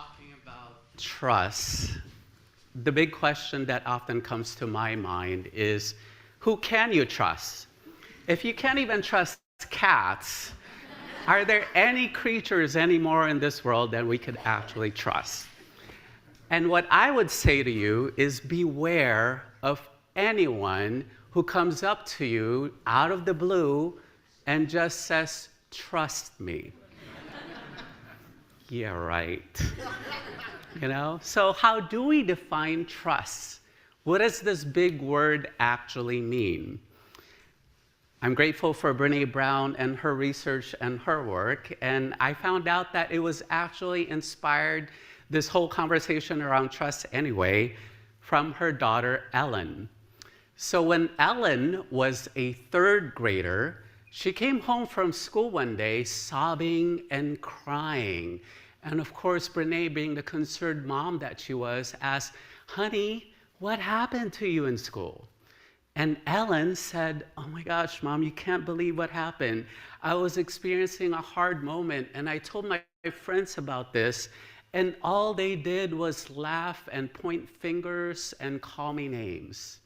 talking about trust, the big question that often comes to my mind is, who can you trust? If you can't even trust cats, are there any creatures anymore in this world that we could actually trust? And what I would say to you is beware of anyone who comes up to you out of the blue and just says, "Trust me." Yeah, right. So how do we define trust? What does this big word actually mean? I'm grateful for Brené Brown and her research and her work, and I found out that it was actually inspired, this whole conversation around trust anyway, from her daughter, Ellen. So when Ellen was a third grader, she came home from school one day sobbing and crying. And of course, Brené, being the concerned mom that she was, asked, "Honey, what happened to you in school?" And Ellen said, "Oh my gosh, Mom, you can't believe what happened. I was experiencing a hard moment, and I told my friends about this, and all they did was laugh and point fingers and call me names."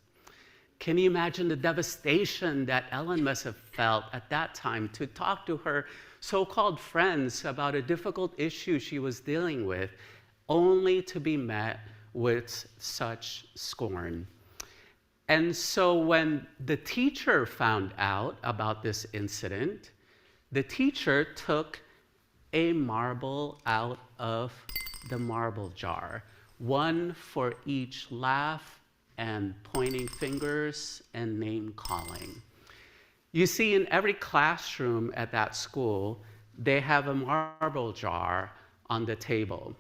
Can you imagine the devastation that Ellen must have felt at that time to talk to her so-called friends about a difficult issue she was dealing with, only to be met with such scorn? And so when the teacher found out about this incident, the teacher took a marble out of the marble jar, one for each laugh and pointing fingers and name calling. You see, in every classroom at that school, they have a marble jar on the table.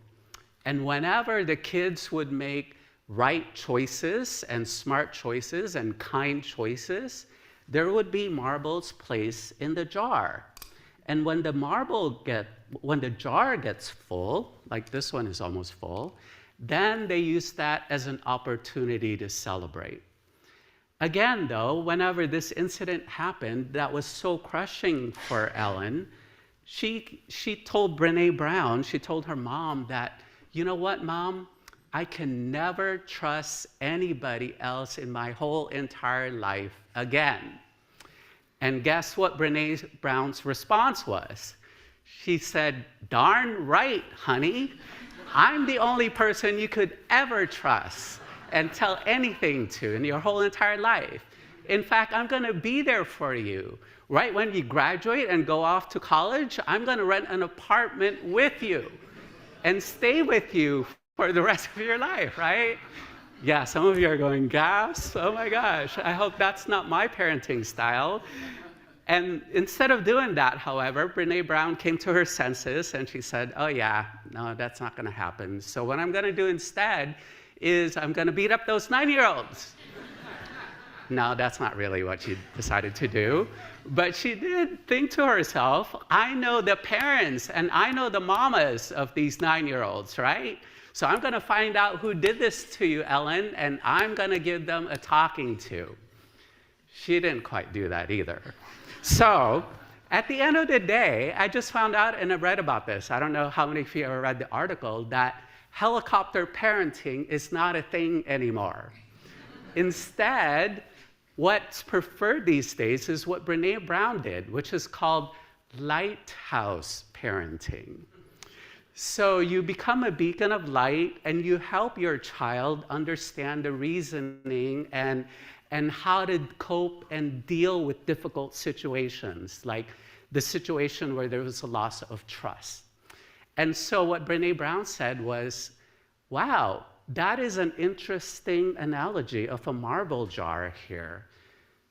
And whenever the kids would make right choices and smart choices and kind choices, there would be marbles placed in the jar. And when the jar gets full, like this one is almost full, then they use that as an opportunity to celebrate. Again, though, whenever this incident happened that was so crushing for Ellen, she told Brené Brown, she told her mom that, "You know what, Mom? I can never trust anybody else in my whole entire life again." And guess what Brené Brown's response was? She said, "Darn right, honey. I'm the only person you could ever trust and tell anything to in your whole entire life. In fact, I'm going to be there for you. Right when you graduate and go off to college, I'm going to rent an apartment with you and stay with you for the rest of your life," right? Yeah, some of you are going, "Gasp, oh my gosh, I hope that's not my parenting style." And instead of doing that, however, Brené Brown came to her senses and she said, "Oh yeah, no, that's not gonna happen. So what I'm gonna do instead is I'm gonna beat up those 9-year-olds. No, that's not really what she decided to do. But she did think to herself, I know the parents and I know the mamas of these 9-year-olds, right? So I'm gonna find out who did this to you, Ellen, and I'm gonna give them a talking to. She didn't quite do that either. So at the end of the day, I just found out and I read about this. I don't know how many of you ever read the article that helicopter parenting is not a thing anymore. Instead, what's preferred these days is what Brené Brown did, which is called lighthouse parenting. So you become a beacon of light and you help your child understand the reasoning and how to cope and deal with difficult situations, like the situation where there was a loss of trust. And so what Brené Brown said was, wow, that is an interesting analogy of a marble jar here.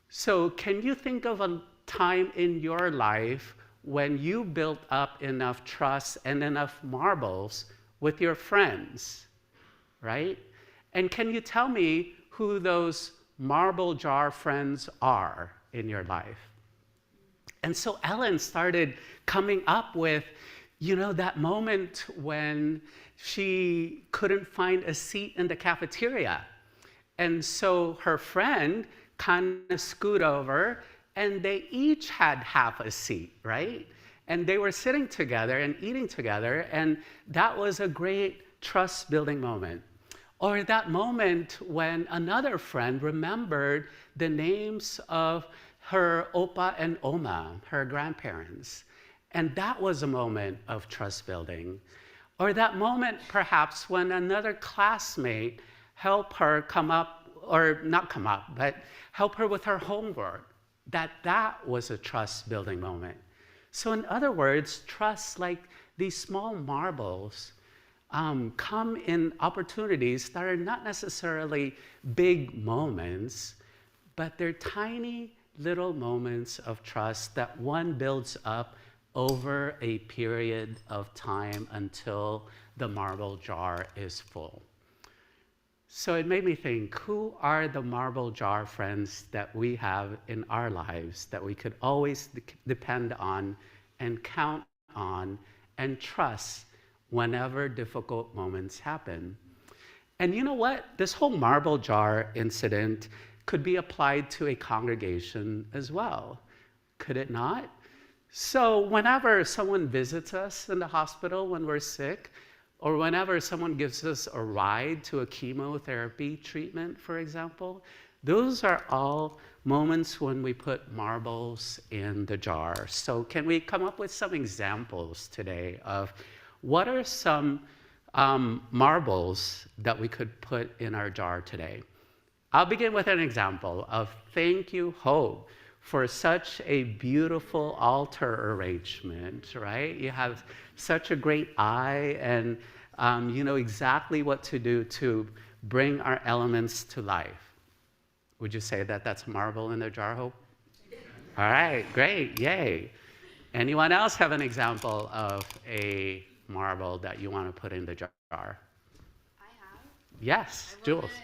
So can you think of a time in your life when you built up enough trust and enough marbles with your friends, right? And can you tell me who those marble jar friends are in your life? And so Ellen started coming up with, that moment when she couldn't find a seat in the cafeteria. And so her friend kind of scooted over and they each had half a seat, right? And they were sitting together and eating together, and that was a great trust-building moment. Or that moment when another friend remembered the names of her Opa and Oma, her grandparents. And that was a moment of trust building. Or that moment, perhaps, when another classmate helped her come up, or not come up, but help her with her homework. That was a trust building moment. So in other words, trust, like these small marbles, come in opportunities that are not necessarily big moments, but they're tiny little moments of trust that one builds up over a period of time until the marble jar is full. So it made me think, who are the marble jar friends that we have in our lives that we could always depend on and count on and trust whenever difficult moments happen? And you know what? This whole marble jar incident could be applied to a congregation as well, could it not? So whenever someone visits us in the hospital when we're sick, or whenever someone gives us a ride to a chemotherapy treatment, for example, those are all moments when we put marbles in the jar. So can we come up with some examples today of what are some marbles that we could put in our jar today? I'll begin with an example of thank you, Hope, for such a beautiful altar arrangement, right? You have such a great eye, and you know exactly what to do to bring our elements to life. Would you say that that's a marble in the jar, Hope? All right, great, yay. Anyone else have an example of a marble that you want to put in the jar? I have. Yes, Jules. I want to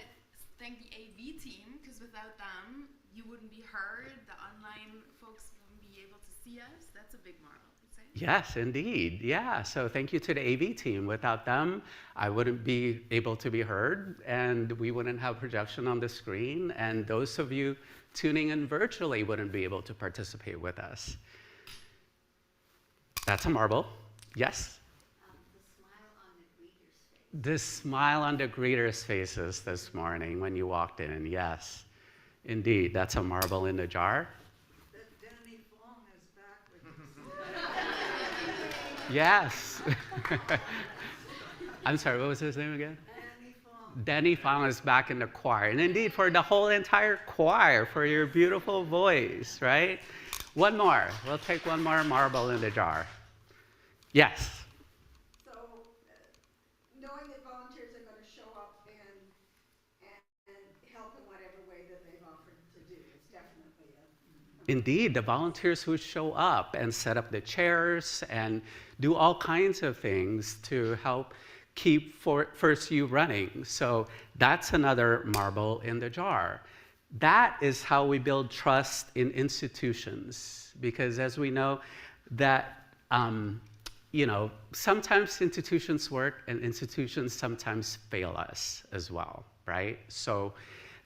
thank the AV team, because without them, you wouldn't be heard, the online folks wouldn't be able to see us. That's a big marvel, I'd say. Yes, indeed. Yeah, so thank you to the AV team. Without them, I wouldn't be able to be heard, and we wouldn't have projection on the screen, and those of you tuning in virtually wouldn't be able to participate with us. That's a marble. Yes? The smile on the greeters' faces this morning when you walked in, yes. Indeed, that's a marble in the jar. Danny Fong is back with us. Yes. I'm sorry, what was his name again? Danny Fong. Danny Fong is back in the choir. And indeed, for the whole entire choir, for your beautiful voice, right? One more. We'll take one more marble in the jar. Yes. Knowing that volunteers are going to show up and help in whatever way that they've offered to do is definitely Indeed, the volunteers who show up and set up the chairs and do all kinds of things to help keep First U running. So that's another marble in the jar. That is how we build trust in institutions, because as we know that you know, sometimes institutions work and institutions sometimes fail us as well, right? So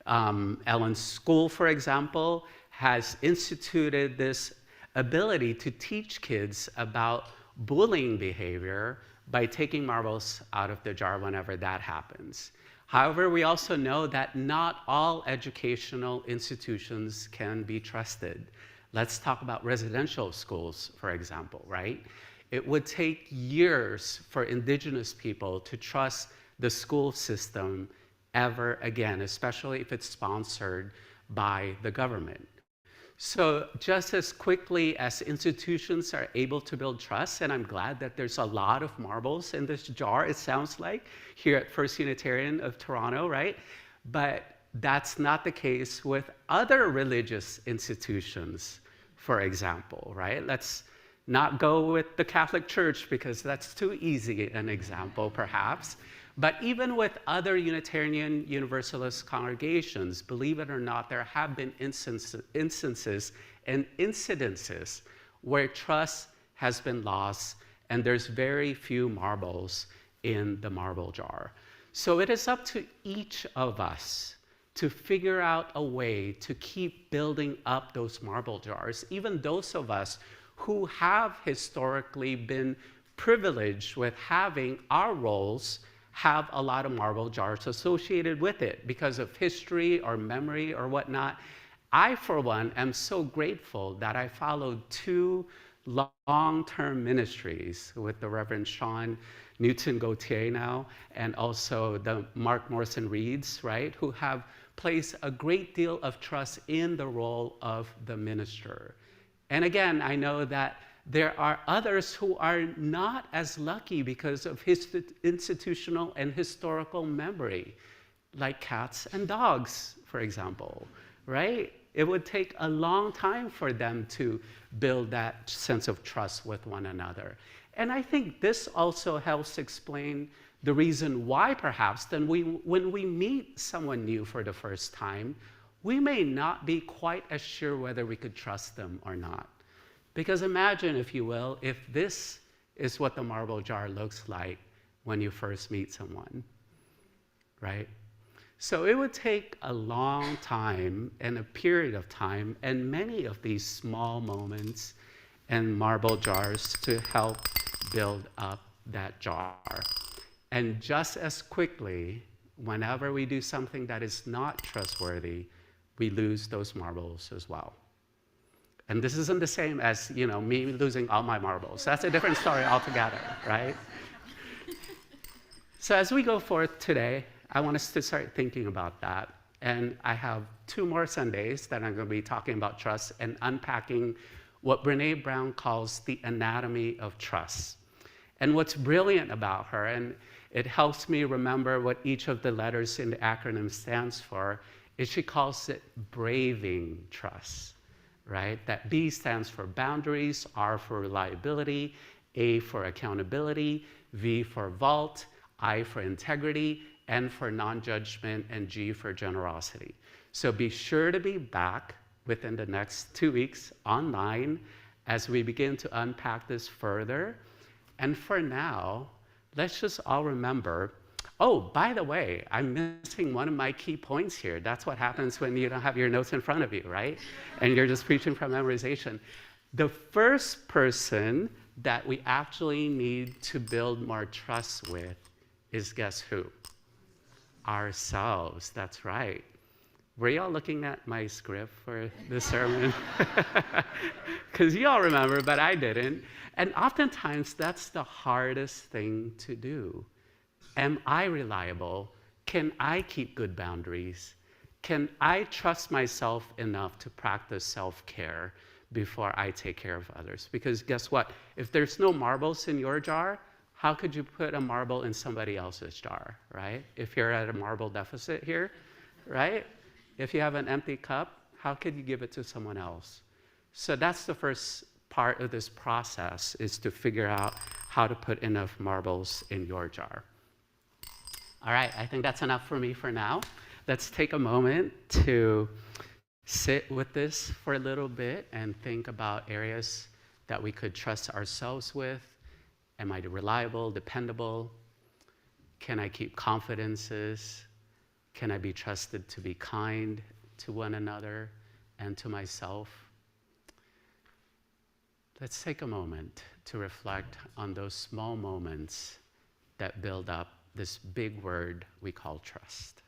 Ellen's School, for example, has instituted this ability to teach kids about bullying behavior by taking marbles out of the jar whenever that happens. However, we also know that not all educational institutions can be trusted. Let's talk about residential schools, for example, right? It would take years for indigenous people to trust the school system ever again, especially if it's sponsored by the government. So just as quickly as institutions are able to build trust, and I'm glad that there's a lot of marbles in this jar, it sounds like, here at First Unitarian of Toronto, right? But that's not the case with other religious institutions, for example, right? Let's not go with the Catholic Church because that's too easy an example, perhaps. But even with other Unitarian Universalist congregations, believe it or not, there have been instances and incidences where trust has been lost and there's very few marbles in the marble jar. So it is up to each of us to figure out a way to keep building up those marble jars, even those of us who have historically been privileged with having our roles have a lot of marble jars associated with it because of history or memory or whatnot. I, for one, am so grateful that I followed two long-term ministries with the Reverend Sean Newton Gauthier now, and also the Mark Morrison Reeds, right, who have placed a great deal of trust in the role of the minister. And again, I know that there are others who are not as lucky because of his institutional and historical memory, like cats and dogs, for example, right? It would take a long time for them to build that sense of trust with one another. And I think this also helps explain the reason why perhaps when we meet someone new for the first time, we may not be quite as sure whether we could trust them or not. Because imagine, if you will, if this is what the marble jar looks like when you first meet someone, right? So it would take a long time and a period of time and many of these small moments and marble jars to help build up that jar. And just as quickly, whenever we do something that is not trustworthy, we lose those marbles as well. And this isn't the same as, me losing all my marbles. That's a different story altogether, right? So as we go forth today, I want us to start thinking about that. And I have 2 more Sundays that I'm going to be talking about trust and unpacking what Brené Brown calls the anatomy of trust. And what's brilliant about her, and it helps me remember what each of the letters in the acronym stands for, is she calls it braving trust. Right? That B stands for boundaries, R for reliability, A for accountability, V for vault, I for integrity, N for non-judgment, and G for generosity. So be sure to be back within the next 2 weeks online as we begin to unpack this further. And for now, let's just all remember, oh, by the way, I'm missing one of my key points here. That's what happens when you don't have your notes in front of you, right? And you're just preaching from memorization. The first person that we actually need to build more trust with is, guess who? Ourselves, that's right. Were y'all looking at my script for the sermon? Because y'all remember, but I didn't. And oftentimes, that's the hardest thing to do. Am I reliable? Can I keep good boundaries? Can I trust myself enough to practice self-care before I take care of others? Because guess what? If there's no marbles in your jar, how could you put a marble in somebody else's jar, right? If you're at a marble deficit here, right? If you have an empty cup, how could you give it to someone else? So that's the first part of this process, is to figure out how to put enough marbles in your jar. All right, I think that's enough for me for now. Let's take a moment to sit with this for a little bit and think about areas that we could trust ourselves with. Am I reliable, dependable? Can I keep confidences? Can I be trusted to be kind to one another and to myself? Let's take a moment to reflect on those small moments that build up this big word we call trust.